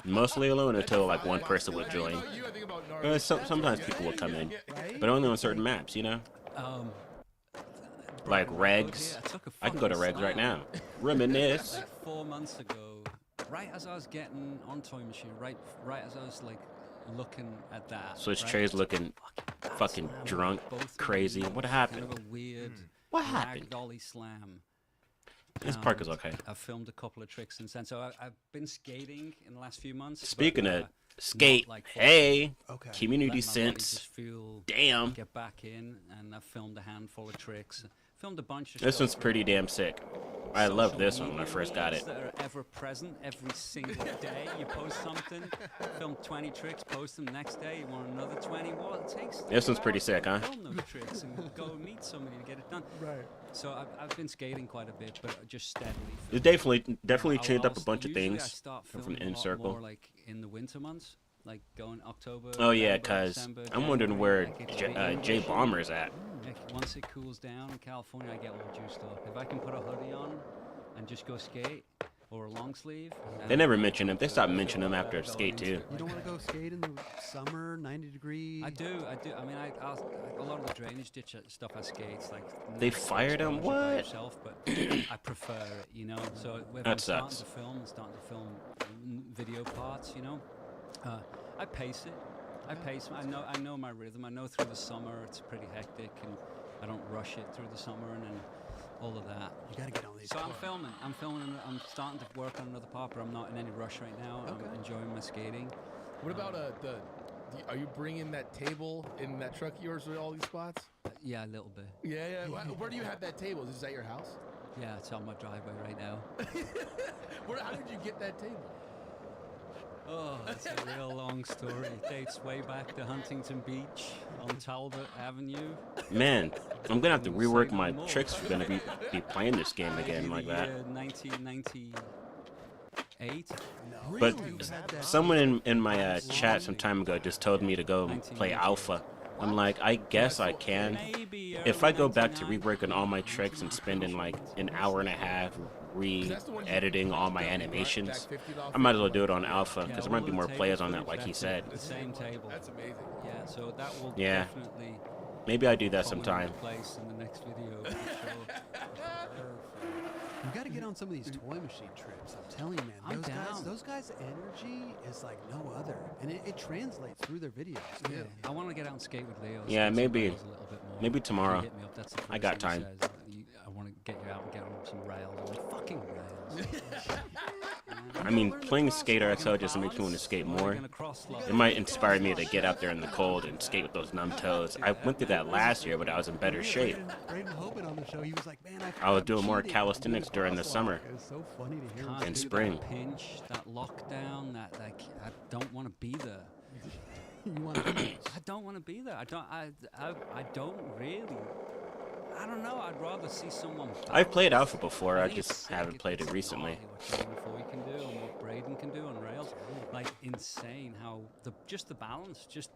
mostly alone until like one person would I think join. about you, I think about gnarly. Sometimes people would come in, Right? but only on certain maps, you know? Um, Like Broken regs. yeah, took a I can go to fucking regs right slam. now. Reminisce. Like 4 months ago, right as I was getting on Toy Machine, right as I was like looking at that. Switch right, trays took a looking bad fucking slam, drunk, both of crazy. them, What kind happened? of a weird What happened? ragdolly slam. This park is okay. I've filmed a couple of tricks since then. So I've been skating in the last few months. but, Speaking of not skate, like full hey, Okay. community let my body sense. just feel Damn. get back in, and I've filmed a handful of tricks. Filmed a bunch of This stuff one's for pretty damn sick. I love social this one when I media first got reels it. that are ever present every single day. You post something, film 20 tricks, post them next day. You want another 20? Well, it takes. This one's 2 pretty hours sick, to huh? Film those tricks and go meet somebody to get it done. Right. So I've been skating quite a bit, but just steadily. It definitely I'll- changed up I'll a bunch of usually I things start from filming the a inner lot circle. More like in the winter months, like going October. Oh yeah, November, cause December, I'm wondering where January, like it's Jay really Bomber's at. like, once it cools down in California, I get all juiced up. If I can put a hoodie on and just go skate, or a long sleeve. They never mention him. They stopped mentioning him after Skate 2. You don't want to go skate in the summer, 90 degree. I do. I mean, a lot of the drainage ditch stuff I skate's like. They not fired him? exposure by What? yourself, but I prefer it, you know. So if That I'm starting sucks. to film, video parts, you know. I pace it. I know my rhythm. I know through the summer it's pretty hectic, and I don't rush it through the summer and then all of that. You got to get on these. So I'm clubs. filming. I'm starting to work on another part, but I'm not in any rush right now. Okay. I'm enjoying my skating. What about are you bringing that table in that truck of yours with all these spots? Yeah, a little bit. Yeah. Where do you have that table? Is this at your house? Yeah, it's on my driveway right now. How did you get that table? Oh, that's a real long story. It dates way back to Huntington Beach on Talbot Avenue. Man, I'm gonna have to Say rework no my more. tricks if we're gonna be playing this game again like that. 1998. But Really? You had that- someone in my chat some time ago just told me to go play Alpha. I'm like, I guess I can. Maybe If I early go back to 99. reworking all my tricks and spending like an hour and a half re-editing all my animations, I might as well do it on Alpha because there might be more players on that, like he said. The same table. That's amazing. Yeah, so that will Yeah. definitely Maybe I do that fall into sometime. place in the next video. For sure. You got to get on some of these toy machine trips. I'm telling you, man. I'm Those guys, down. those guys' energy is like no other, and it translates through their videos. Too. Yeah, I want to get out and skate with Leo. Yeah, skate some maybe- rails a little bit more. maybe tomorrow. You hit me up, that's the I first got thing time. he says. I want to get you out and get on some rails. I'm like, fucking rails. I mean, playing Skate RSL just makes me want to skate more. It might inspire me to get out there in the cold and skate with those numb toes. I went through that last year, but I was in better shape. Braden Hoban on the show, he was like, man, I was I'm doing more cheating. calisthenics I'm doing during the crosswalk." summer. It was so funny to hear him Can't say In do that. spring. That pinch, that lockdown, that like I don't want to be there. You want to I don't want to be there. I don't really. I don't know. I'd rather see someone. I've played Alpha before, I think it's just sick. haven't played it It's recently. gnarly what Jamie Foy can do and what Braden can do on rails. Like insane how just the balance, just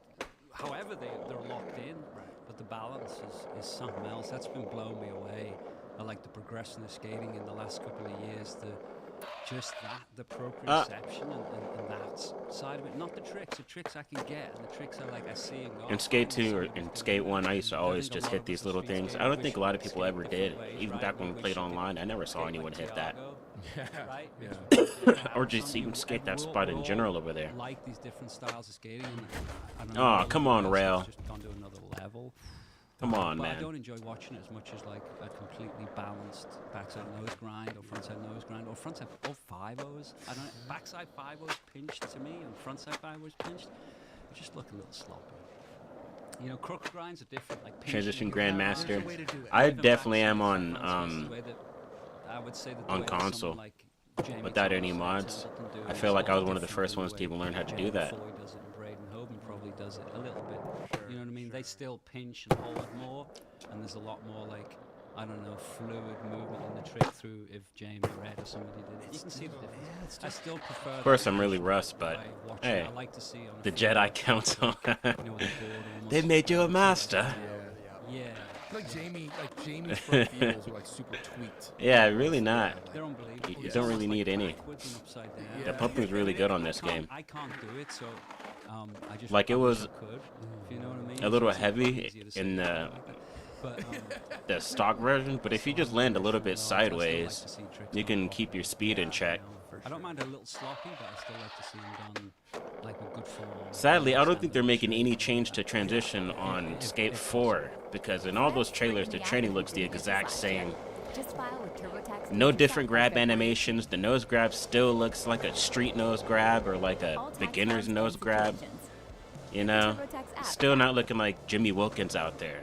however they're locked in, but the balance is something else. That's been blowing me away. I like the progression of skating in the last couple of years. The proprioception and that side of it. Not the tricks I can get, and the tricks I see and go. In Skate 2 or in Skate 1, I used to always just hit these little things. I don't think a lot of people ever did. Even back when we played online, I never saw anyone hit that. Right? Or just even skate that spot in general over there. Like these different styles of skating. And I don't Aw, know, come on, it's Rail. Just gone to another level. Come on, But I man. don't enjoy watching it as much as like a completely balanced backside nose grind or frontside nose grind or frontside or 5-0s. I don't backside 5-0s pinched to me and frontside 5-0s pinched. They just look a little sloppy. You know, crook grinds are different. Like pinching Transition with your hand. Grandmaster. There's a way to do it. I Even definitely am backside on frontside's the way that I would say that the on way that someone console. like Jamie Without Thomas any and mods. Templeton do I it feel is like a I lot was one of the different first than ones the to even way learn how to Jamie do that. Foy does it and Braden Hoban probably does it a little bit. You know what I mean? They still pinch and hold more, and there's a lot more like I don't know fluid movement in the trick through if Jamie Red or somebody did it. You can see the difference. I still prefer. Of course, I'm really rust, but hey, I like to see on a the field, Jedi Council. you know, with the board They almost. made you a master. Yeah. Jamie's front feels are like super tweaked. Yeah, really not. They're unbelievable. You It's don't almost really need like any. backwards and upside down. The pumping's really good on this I can't- game. I can't do it, so I just Like, it I wish was I could, if you know what I mean. a little It's a lot heavy easier to say in than the- like that. But, The stock version, but if you just land a little bit I still like sideways, to see tricks you on can board. keep your speed in check. I don't mind a little sloppy, but I still like to see them done like with good form. Sadly, I don't think they're making any change to transition on Skate 4 because in all those trailers, the training looks the exact same. Just file with TurboTax. No different grab animations. The nose grab still looks like a street nose grab or like a beginner's nose grab. You know, still not looking like Jimmy Wilkins out there.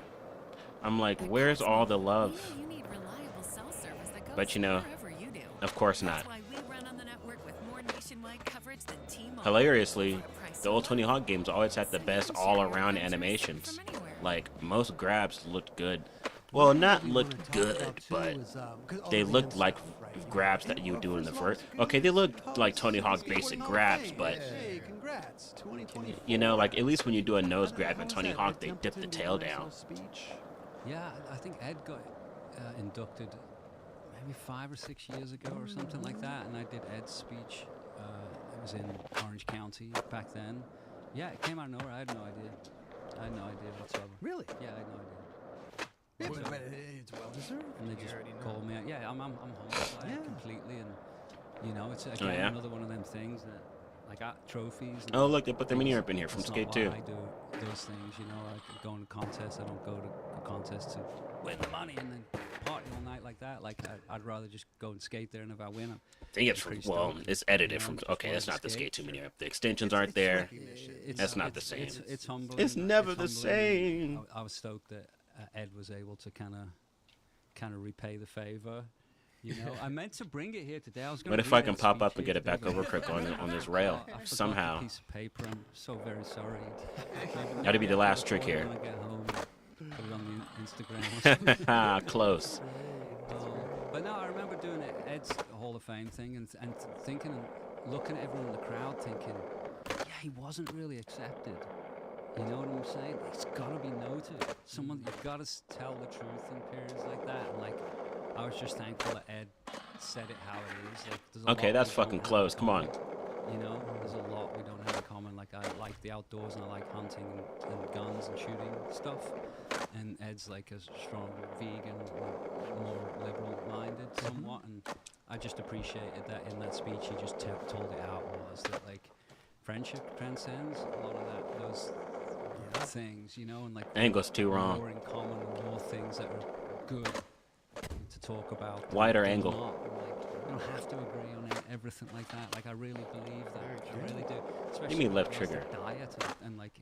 I'm like, where's all the love? You need reliable cell service that goes But you know, wherever you do. of course That's not. why we run on the network with more nationwide coverage than T-Mobile. Hilariously, the old Tony Hawk games always had the best all-around animations. Like, most grabs looked good. Well, not looked good, but they looked like grabs that you would do in the first. Okay, they looked like Tony Hawk basic grabs, but Hey, congrats. 2020. you know, like at least when you do a nose grab in Tony Hawk, they dip the tail down. Yeah, I think Ed got inducted maybe 5 or 6 years ago or something like that, and I did Ed's speech. It was in Orange County back then. Yeah, it came out of nowhere. I had no idea. I had no idea whatsoever. Really? Yeah, I had no idea. Yeah, but it's well deserved. And they just already know. called me out. Yeah, I'm humbled by Yeah. it completely, and you know, it's again yeah? another one of them things that like trophies. And Oh, look, they put the mini rip in here from it's not Skate why 2. I do those things, you know. Like going to contests, I don't go to a contest to win the money and then party all night like that. Like I'd rather just go and skate there, and if I win, I think it's from, pretty well, stoked. it's edited You from, know, okay, that's for not the skate. Skate 2 mini rip. The extensions aren't there. That's not the same. It's humbling. It's never It's the humbling, and same. I was stoked that Ed was able to kind of repay the favor. You know, I meant to bring it here today. I was going. What if I can pop up and get it back over quick on this rail I forgot somehow? the piece of paper. I'm so very sorry. That'd be the last trick here. When I get home, put it on the Instagram. Close. But no, I remember doing it, Ed's Hall of Fame thing and thinking and looking at everyone in the crowd thinking, yeah, he wasn't really accepted. You know what I'm saying? It's got to be noted. Someone, you've got to tell the truth in periods like that. And like, I was just thankful that Ed said it how it is. Like, there's a Okay, lot that's we don't fucking have close. in Come on. common. You know, there's a lot we don't have in common. Like, I like the outdoors and I like hunting and guns and shooting stuff. And Ed's like a strong vegan, more liberal-minded somewhat. And I just appreciated that in that speech he just told it out was that like friendship transcends a lot of those things, you know, and like Angle's too wrong. more in common and more things that are good to talk about. Wider than angle. not. And, like, you don't have to agree on everything like that. Like I really believe that. I really do. Especially mean left when it comes trigger? to diet and like.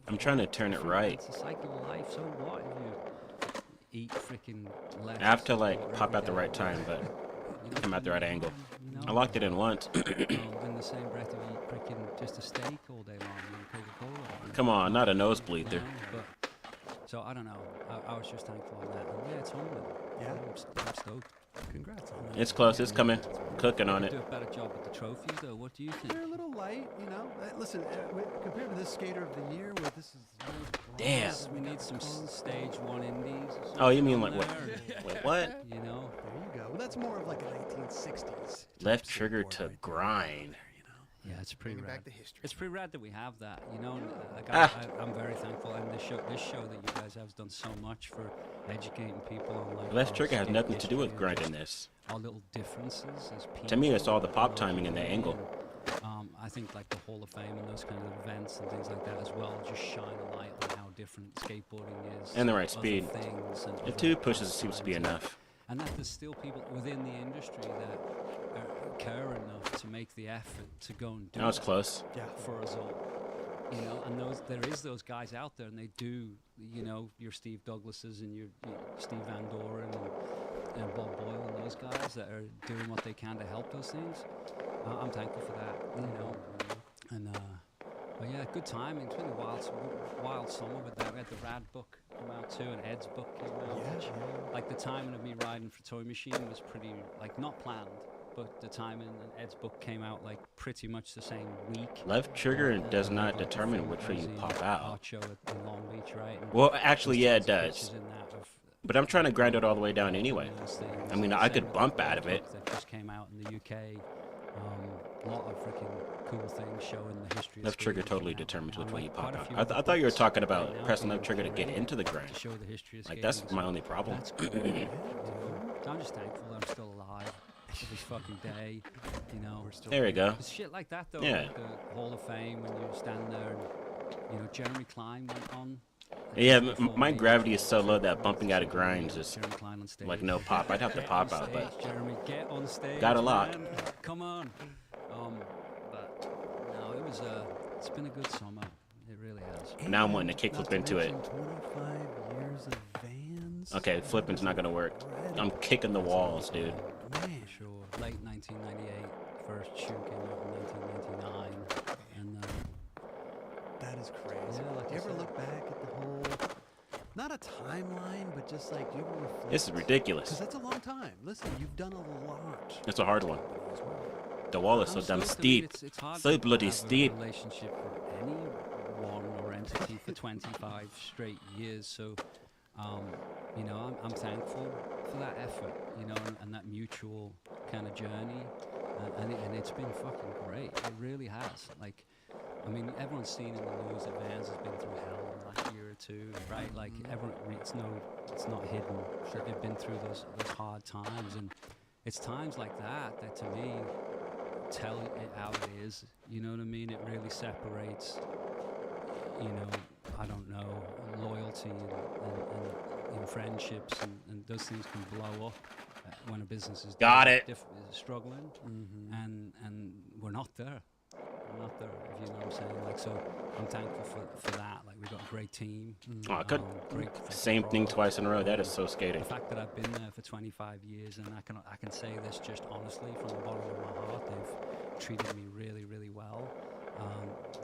I'm trying to turn it right. It's a cycle of life. So what if you eat freaking less? I have to like or pop every at the day? right time, but You know, I'm at the right angle. you know? I locked it in once. In the same breath of eat freaking just a steak all day long and Coca-Cola. Come on, not a nosebleed You there. know, but so I don't know. I was just thankful on that. And yeah, it's humbling. Yeah. I'm stoked. Congrats on that. It's close. It's coming. Cooking on Do it. a better job with the trophies, though. What do you think? They're a little light, you know. Listen, compared to this skater of the year, where this is Damn. We need some stage one indies. Or Oh, you something mean on like what? there, Wait, what? You know. There you go. Well, that's more of like a 1960s. Left trigger to grind. Yeah, it's pretty Bringing rad. back the history. It's pretty rad that we have that, you know. And, like Ah. I'm very thankful, and this show that you guys have done so much for educating people on like. Left our trigger has skate nothing to do with history and grinding just this. our little differences as people. To me, it's all the pop and timing and the angle. I think like the Hall of Fame and those kind of events and things like that as well just shine a light on how different skateboarding is. And the right to speed. other things and If other 2 pushes seems to be pastimes. enough. And that there's still people within the industry that care enough to make the effort to go and do That was that close. Yeah. for us all. You know, and there is those guys out there, and they do. You know, your Steve Douglases and your Steve Van Doren and Bob Boyle and those guys that are doing what they can to help those things. I'm thankful for that. You know, and but yeah, good timing. It's been a wild summer with that. We had the Rad book come out too, and Ed's book came out. Yeah, Which, yeah. like the timing of me riding for Toy Machine was pretty like not planned. But the timing and Ed's book came out like pretty much the same week. Left trigger And does I not got the determine film which way you crazy pop art out. show in Long Beach, right? And Well, actually, yeah, it there's does. pictures in that of But I'm trying to grind it all the way down anyway. those things. I mean, And I same could with the bump Rad out of it. book that just came out in the UK. A lot of freaking cool things showing the history. of Left trigger skating totally now. determines And, which way like, you pop quite a out. few I thought you were books talking right about now pressing being left trigger to get curated into the grind. to show the history of Like, skating. that's my So only problem. That's cool. You know? So I'm just thankful that I'm still alive every fucking day. You know. There we go. It's shit like that though. Yeah. Like the Hall of Fame when you stand there and you know Jeremy Klein went on. Yeah, before my me. gravity is so low that bumping out of grinds is Jeremy Klein on stage. like no pop. I'd have to Get pop on out, but stage, Jeremy, get on stage. Got a lot. man. Come on. But no, it's been a good summer. It really has. now I'm wanting to Not kickflip into it. mention 25 years of Vans. Okay, flipping's not gonna work. I'm kicking the walls, dude. Man, Sure. Late 1998. First shoe came out in 1999. And that is crazy. Yeah, like do you I ever said. look back at the whole, not a timeline, but just like, do you ever reflect? This is Because ridiculous. that's a long time. Listen, you've done a lot. It's a hard one. As well. The wall is so I'm damn stoked. I mean, steep. it's hard So to bloody have steep. A relationship with anyone or entity for 25 straight years. So, you know, I'm thankful for that effort, you know, and that mutual kind of journey. And it's been fucking great. It really has. Like, I mean, everyone's seen in the news that Vans has been through hell in the last year or two, right? Like, everyone, it's not hidden that they've been through those hard times. And it's times like that to me tell it how it is. You know what I mean? It really separates, you know, I don't know, loyalty and friendships, and those things can blow up when a business is Got it. struggling, and we're not there. I'm not there, if you know what I'm saying. Like, so I'm thankful for that. Like, we got a great team. Oh, I could. Great fucking Same thing product. twice in a row. That is so skating. The fact that I've been there for 25 years, and I can say this just honestly from the bottom of my heart, they've treated me really, really well.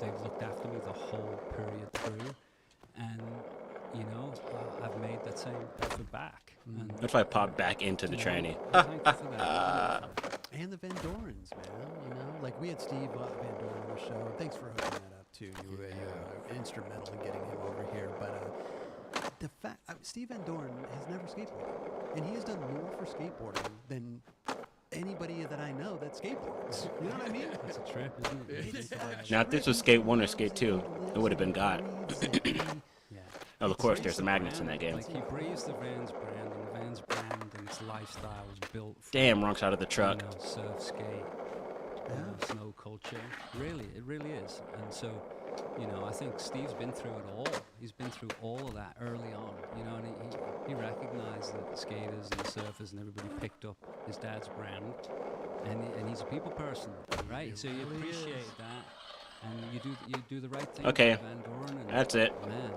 They've looked after me the whole period through, and you know, I've made that same effort back. And That's why I popped back into the tranny. I'm thankful for that. And the Van Dorens, man. You know, like we had Steve Van Doren on the show. Thanks for hooking that up too. You were instrumental in getting him over here. But the fact Steve Van Doren has never skateboarded, and he has done more for skateboarding than anybody that I know that skateboards. You know what I mean? It's a trip, isn't it? It's a Now, if this was skate 1 or skate 2, it would have been God. Yeah. Oh, of course, there's the magnets in that game. Like, he breathes the Vans brand, and the Vans brand and its lifestyle was built for, Damn, wrong side of the truck. you know, surf, skate, snow culture. Really, it really is. And so, you know, I think Steve's been through it all. He's been through all of that early on, you know, and he recognized that the skaters and the surfers and everybody picked up his dad's brand, and he's a people person, right? So you appreciate that, and you do the right thing. Okay, for Van Doren, and that's it. Man,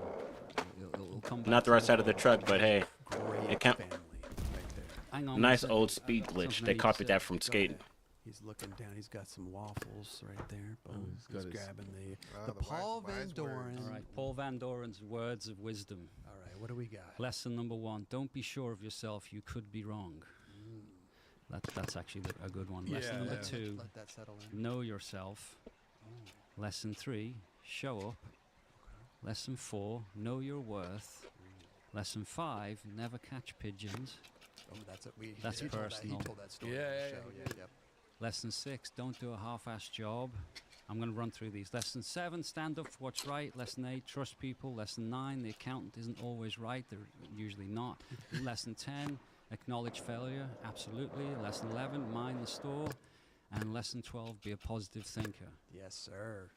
it'll come back Not the to right side of the truck, but hey, great it can't. family right there. Hang on, Nice one old second. speed glitch. Something They I need to copied say. that from skating. He's looking down. He's got some waffles right there. Boom. he's got He's his- grabbing the the Paul wise Van Doren. words. All right, Paul Van Doren's words of wisdom. All right, what do we got? Lesson number 1: don't be sure of yourself. You could be wrong. That's actually a good one. Lesson number 2: Let that settle in. know yourself. Lesson 3: show up. Lesson 4: know your worth. Lesson 5: never catch pigeons. Oh, that's it. That's he told personal. He told that story. Yeah, on the yeah, show. yeah. Yep. Lesson 6: don't do a half-assed job. I'm going to run through these. Lesson 7: stand up for what's right. Lesson 8: trust people. Lesson 9: the accountant isn't always right. They're usually not. Lesson 10: acknowledge failure. Absolutely. Lesson 11: mind the store. And lesson 12: be a positive thinker. Yes, sir.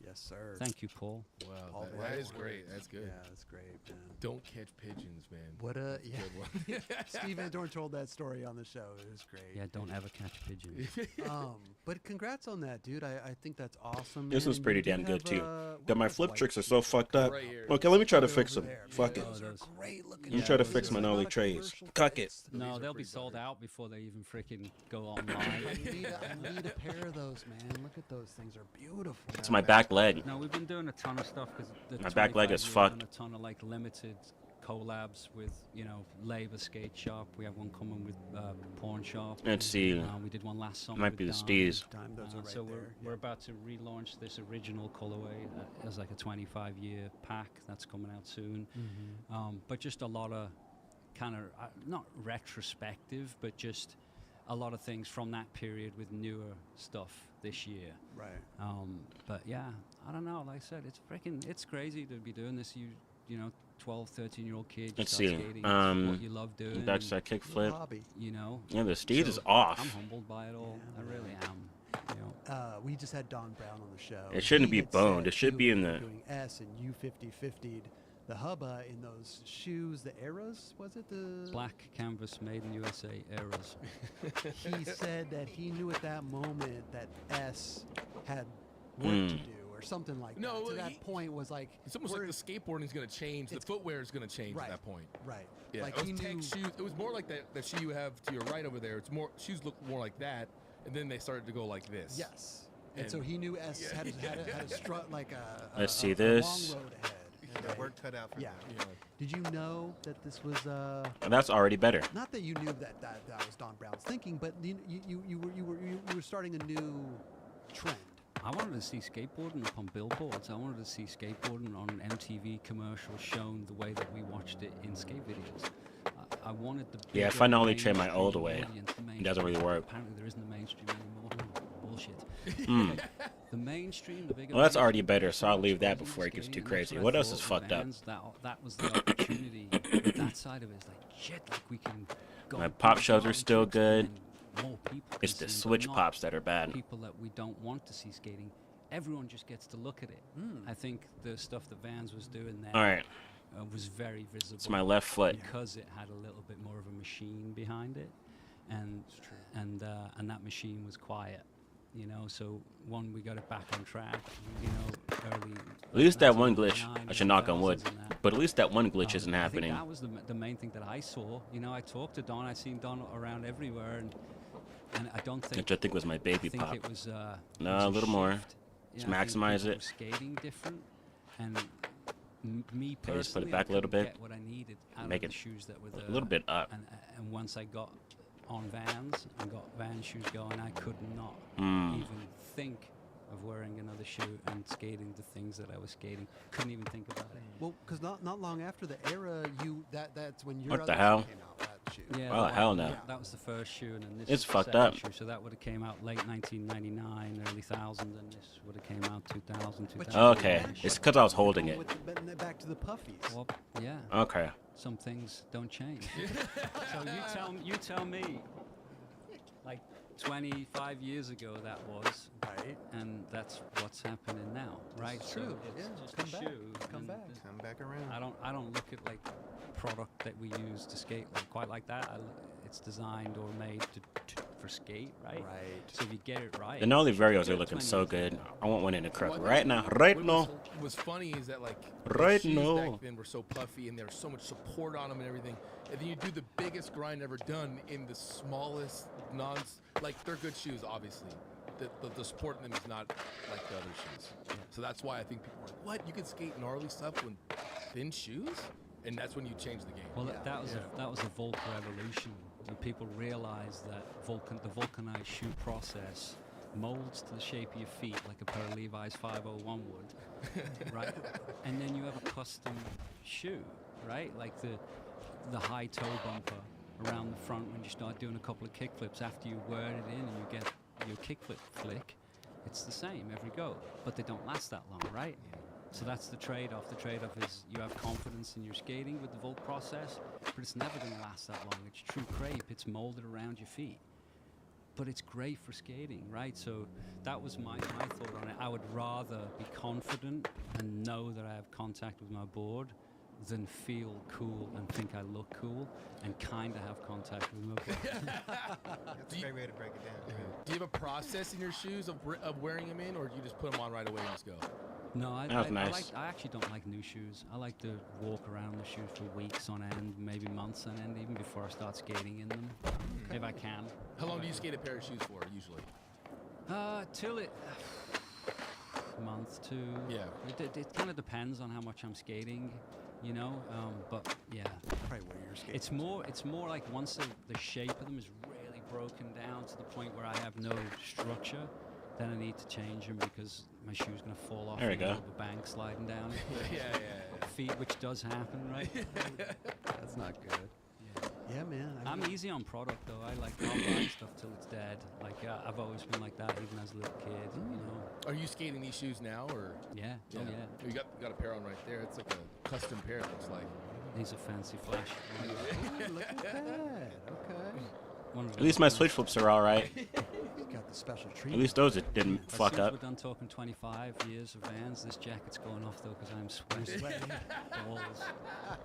Yes, sir. Thank you, Paul. Wow, All that right. is great. That's good. Yeah, that's great, man. Don't catch pigeons, man. What a That's a good one. Steve Van Doren told that story on the show. It was great. Yeah, don't ever catch pigeons. But congrats on that, dude. I think that's awesome. This man. was And pretty you damn did good have, too. what Got my was flip like tricks are so fucked up. Right here. Okay, let me try to right fix over them. there, Fuck man. it. Those are Those- great looking. I'm Yeah, trying to those fix are my not nollie a trays. commercial Cuck it. fix. No, are they'll be pretty sold butter. out before they even freaking go I online. need a pair of those, man. Look at those things. Are beautiful. It's my back leg. No, we've been doing a ton of stuff because My back leg is fucked. A ton of like limited collabs with, you know, Labor Skate Shop. We have one coming with Pawn Shop. Let's see. We did one last summer. Might with be the Dime. Steez. Time those are right So there. we're about to relaunch this original colorway as like a 25-year pack that's coming out soon. But just a lot of kind of not retrospective, but just a lot of things from that period with newer stuff this year. Right. But yeah, I don't know. Like I said, it's crazy to be doing this. You know, 12, 13-year-old kid. You Let's start see. skating, it's what you love doing. Backside kickflip. Hobby. You know. Yeah, the Steez So is off. I'm humbled by it all. Yeah, I really am. You know. We just had Don Brown on the show. It shouldn't He be had boned. said It should you be in were the- doing S and you 50/50'd the hubba in those shoes, the Eras, was it the Black canvas made in USA eras. He said that he knew at that moment that S had work to do or something like No, that. To that he- point was like It's almost like we're- the skateboarding is going to change. The It's- footwear is going to change Right. at that point. right. Yeah, Like it he was tech knew shoes. It was more like that shoe you have to your right over there. It's more shoes look more like that, and then they started to go like this. yes. And so And- he knew S Yeah. had a strut like a Let's see a this. long road ahead. The work cut out for Yeah. him. Yeah. Did you know that this was That's already better. not that you knew that was Don Brown's thinking, but you were starting a new trend. I wanted to see skateboarding up on billboards. I wanted to see skateboarding on MTV commercials shown the way that we watched it in skate videos. I wanted the Yeah, if bigger I only train my old mainstream way, audience, the it doesn't really mainstream- work. Apparently there isn't a mainstream anymore. Bullshit. Mm. The mainstream, the bigger. Well, that's already mainstream better, so I'll leave that skateboarding, before it gets too skating, and crazy. that's What I else thought is with fucked up? Vans, That was the opportunity. That side of it is like shit. Like we can go. My pop shows are beyond still to good. extend more people It's can the see, but switch not pops that are bad. people that we don't want to see skating. Everyone just gets to look at it. I think the stuff that Vans was doing there All right, was very visible. it's my left foot. because it had a little bit more of a machine behind it, and that machine was quiet. you know. So one, we got it back on track, you know, early. At least that one glitch. 1999, I should knock on wood. 2000s and that. But at least that one glitch isn't I happening. think that was the main thing that I saw. You know, I talked to Don. I seen Don around everywhere, and I don't think. Which I think was my baby I think pop. it was. No, it was a little more. shift. Just I think maximize people it. were skating different, and me Okay, just put personally, it back I a little couldn't bit. get what I needed out Make of it the shoes that were there. A little bit up. And once I got on Vans and got Vans shoes going, I could not Mm. even think of wearing another shoe and skating the things that I was skating. Couldn't even think about it. Well, because not long after the era, that's when your What the other hell? shoe came out, that shoe. Yeah, Oh, that- hell no. That was the first shoe, and then this It's is the fucked second up. shoe. So that would have came out late 1999, early 2000, and this would have came out 2000, But 2000. you Okay, matched it's it. 'cause I was holding Going it. with back to the puffies. Well, yeah. Okay. Some things don't change. So you tell me, like 25 years ago that was, Right. and that's what's happening now, right? is So true. it's Yeah, just come a back, shoe. come and back. Come back around. I don't look at like product that we use to skate like quite like that. It's designed or made for skate, right? Right. So if you get it right. The Nolly Varios are good looking 20 so years good. ago. I want one in the crook Well, right now. Right what now. was funny is that like the Right shoes now. back then were so puffy and there was so much support on them and everything. And then you do the biggest grind ever done in the smallest like they're good shoes, obviously. The support in them is not like the other shoes. So that's why I think people are like, what? You can skate gnarly stuff with thin shoes? And that's when you change the game. Well, that was a Volk revolution. And people realized that the vulcanized shoe process molds to the shape of your feet like a pair of Levi's 501 would, right? And then you have a custom shoe, right? Like the high toe bumper around the front when you start doing a couple of kickflips. After you wear it in and you get your kickflip flick, it's the same every go, but they don't last that long, right? So that's the trade-off. The trade-off is you have confidence in your skating with the Volt process, but it's never going to last that long. It's true crepe. It's molded around your feet. But it's great for skating, right? So that was my thought on it. I would rather be confident and know that I have contact with my board than feel cool and think I look cool and kind of have contact with my board. That's a great way to break it down. Do you have a process in your shoes of wearing them in, or do you just put them on right away and just go? No, I That was nice. I actually don't like new shoes. I like to walk around the shoes for weeks on end, maybe months on end, even before I start skating in them, if I can. How long do you skate a pair of shoes for, usually? Till it month, two. Yeah. It kind of depends on how much I'm skating, you know. But yeah, Probably where you're skating. it's more like once the shape of them is really broken down to the point where I have no structure, then I need to change them because my shoe's gonna fall off There we in go. the bank sliding down. yeah. Feet, which does happen, right? That's not good. Yeah, man. I'm easy on product though. I like I'll buy stuff till it's dead. Like I've always been like that, even as a little kid. You know. Are you skating these shoes now, or? Yeah. Oh yeah. You got a pair on right there. It's like a custom pair. It looks like. He's a fancy flash. Oh, look at that. Okay. At least my switch flips are all right. He's got the special At treatment. least those it didn't As fuck soon as up. we're done talking 25 years of Vans, this jacket's going off though because I'm sweating balls.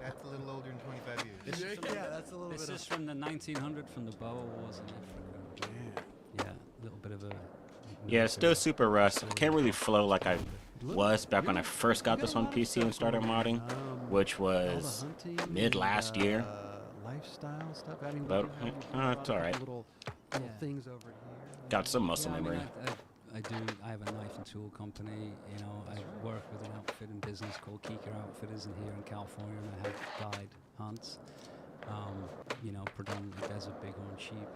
That's a little older than 25 years. Yeah, that's a little This bit is from the 1900 from the Boer Wars in Africa. Yeah, a little bit of a. Yeah, it's still super rust. I can't really flow like I was back when I first got this on PC and started modding, which was mid last year. Lifestyle stuff. I mean, But, we have it's all right. Little Yeah. things over here. Got some muscle Yeah, I mean, memory. I have a knife and tool company. You know, I work with an outfit in business called Keeker Outfitters in here in California, and I have guide hunts. You know, predominantly desert bighorn sheep,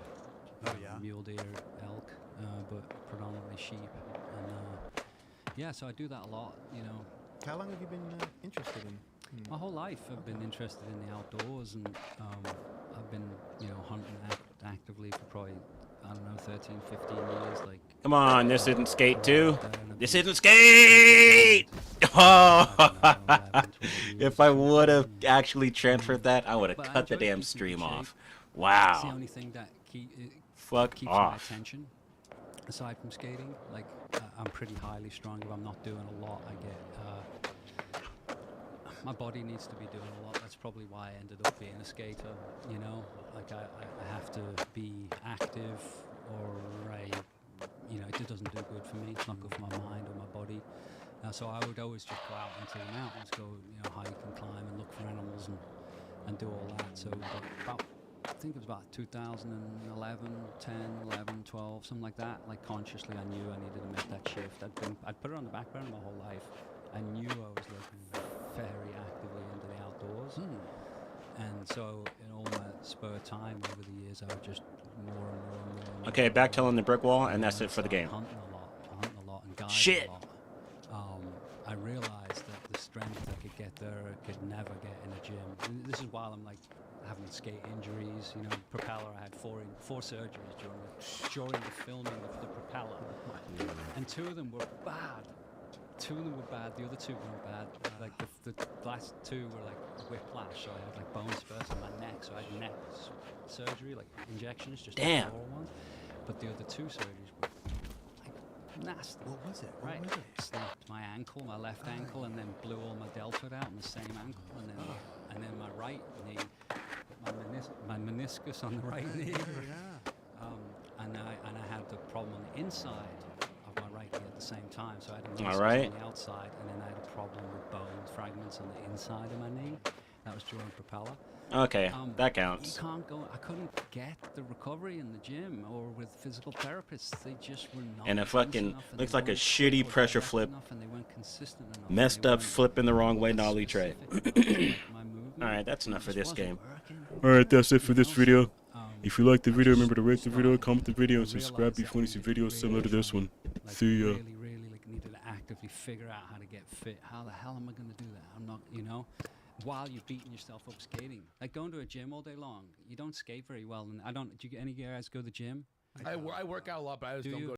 mule deer, elk, but predominantly sheep. And yeah, so I do that a lot. You know, How long have you been interested in? my whole life I've been interested in the outdoors, and I've been, you know, hunting actively for probably, I don't know, 13, 15 years. Like, Come on, this isn't Skate 2. This is isn't Skate! Oh! I don't know, 11, 12 If years. I would have actually transferred that, I would have But I cut the enjoy damn keeping stream in shape. off. It's the Wow. only thing that Fuck keeps off. my attention aside from skating. Like, I'm pretty highly strung. If I'm not doing a lot, I get my body needs to be doing a lot. That's probably why I ended up being a skater, you know. Like I have to be active, or you know, it doesn't good for me. It's not good for my mind or my body. So I would always just go out into the mountains, go, you know, hike and climb and look for animals and do all that. So about I think it was about 2011, 10, 11, 12, something like that. Like consciously, I knew I needed to make that shift. I'd put it on the back burner my whole life. I knew I was looking very actively into the outdoors. And so in all my spare time over the years, I would just more and more and more. Okay, back telling the brick wall, and that's it for the game. Hunting a lot, and guiding Shit. a lot. I realized that the strength I could get there, I could never get in a gym. And this is while I'm like having skate injuries, you know, propeller. I had four surgeries during the filming of the propeller, and two of them were bad. The other two weren't bad. Like the last two were like whiplash. So I had like bone spurs in my neck. So I had neck surgery, like injections, just Damn. the oral ones. But the other two surgeries were like nasty. What was it? Right, What was it? snapped my ankle, my left ankle, and then blew all my deltoid out on the same ankle, and then my right knee, my meniscus on the right knee, and I had the problem on the inside of my right knee at the same time. So I had a meniscus on the outside, and then I had a problem with bone fragments on the inside of my knee. That was during propeller. Okay, that counts. You can't go. I couldn't get the recovery in the gym or with physical therapists. They just were not. And a fucking enough, and looks they like a weren't shitty pressure direct flip. enough, and they weren't consistent enough, Messed and they up, weren't flipping the wrong way, nollie tray. specific enough, like my movement. Alright, that's enough for just this wasn't game. working. Alright, that's it for You this know, video. so, If you liked the I video, just remember to rate the video, started- comment the video, and I subscribe realized if you want to see that I videos similar to really this one. like, See ya. really like needed to actively figure out how to get fit. How the hell am I going to do that? I'm not, you know, while you're beating yourself up skating. Like going to a gym all day long, you don't skate very well. And I don't. Do you get any guys go to the gym? I work out a lot, but I just Do don't you? go